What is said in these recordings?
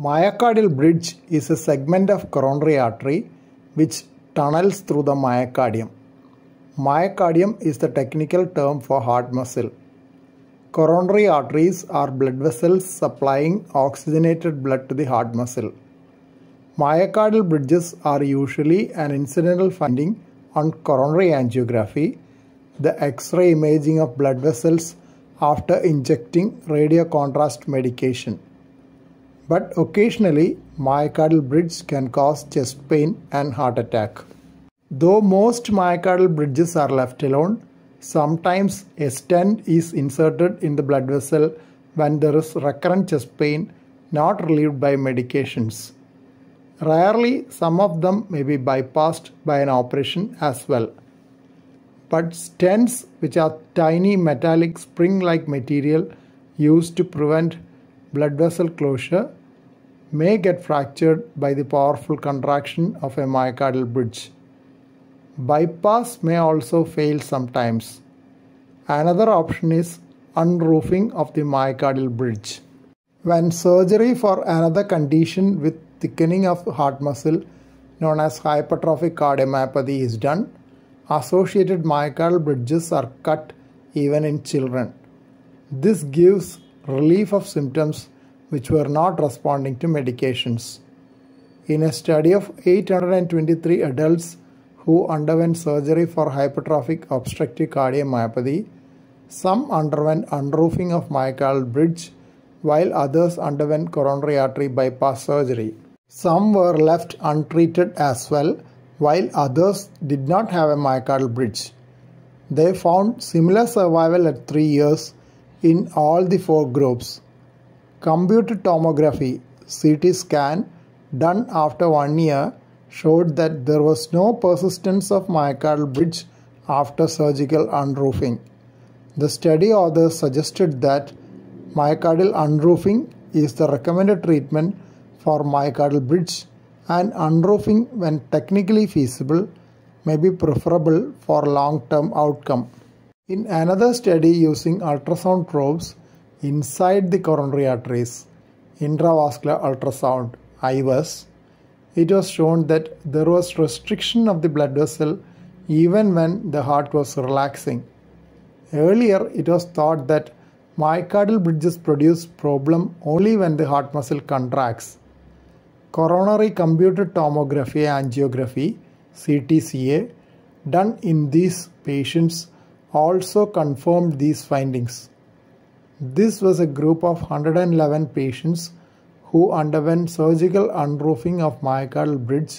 Myocardial bridge is a segment of coronary artery which tunnels through the myocardium. Myocardium is the technical term for heart muscle. Coronary arteries are blood vessels supplying oxygenated blood to the heart muscle. Myocardial bridges are usually an incidental finding on coronary angiography, the X-ray imaging of blood vessels after injecting radiocontrast medication. But occasionally, myocardial bridge can cause chest pain and heart attack. Though most myocardial bridges are left alone, sometimes a stent is inserted in the blood vessel when there is recurrent chest pain not relieved by medications. Rarely, some of them may be bypassed by an operation as well. But stents, which are tiny metallic spring-like material used to prevent blood vessel closure, may get fractured by the powerful contraction of a myocardial bridge. Bypass may also fail sometimes. Another option is unroofing of the myocardial bridge. When surgery for another condition with thickening of heart muscle known as hypertrophic cardiomyopathy is done, associated myocardial bridges are cut even in children. This gives relief of symptoms which were not responding to medications. In a study of 823 adults who underwent surgery for hypertrophic obstructive cardiomyopathy, some underwent unroofing of myocardial bridge while others underwent coronary artery bypass surgery. Some were left untreated as well, while others did not have a myocardial bridge. They found similar survival at 3 years in all the 4 groups. Computed tomography (CT scan) done after 1 year showed that there was no persistence of myocardial bridge after surgical unroofing. The study authors suggested that myocardial unroofing is the recommended treatment for myocardial bridge, and unroofing, when technically feasible, may be preferable for long-term outcome. In another study using ultrasound probes inside the coronary arteries, intravascular ultrasound (IVUS), it was shown that there was restriction of the blood vessel even when the heart was relaxing. Earlier, it was thought that myocardial bridges produce problem only when the heart muscle contracts. Coronary computed tomography angiography (CTCA) done in these patients also confirmed these findings. This was a group of 111 patients who underwent surgical unroofing of myocardial bridge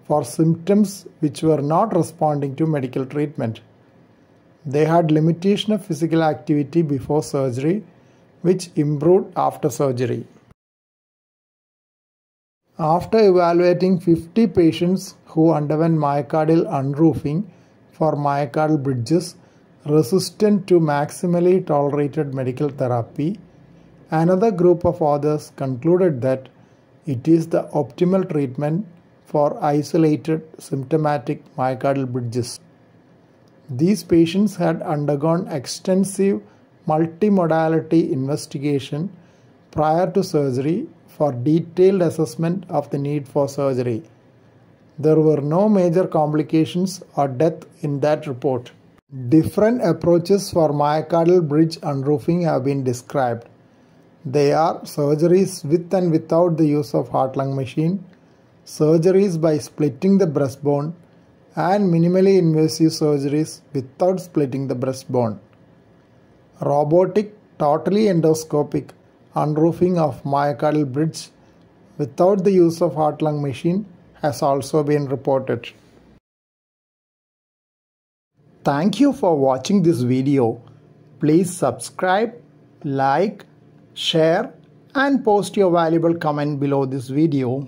for symptoms which were not responding to medical treatment. They had limitation of physical activity before surgery, which improved after surgery. After evaluating 50 patients who underwent myocardial unroofing for myocardial bridges resistant to maximally tolerated medical therapy, another group of authors concluded that it is the optimal treatment for isolated symptomatic myocardial bridges. These patients had undergone extensive multimodality investigation prior to surgery for detailed assessment of the need for surgery. There were no major complications or death in that report. Different approaches for myocardial bridge unroofing have been described. They are surgeries with and without the use of heart-lung machine, surgeries by splitting the breastbone, and minimally invasive surgeries without splitting the breastbone. Robotic, totally endoscopic unroofing of myocardial bridge without the use of heart-lung machine has also been reported. Thank you for watching this video. Please subscribe, like, share, and post your valuable comment below this video.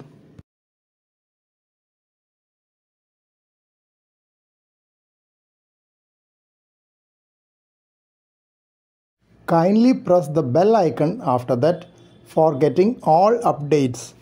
Kindly press the bell icon after that for getting all updates.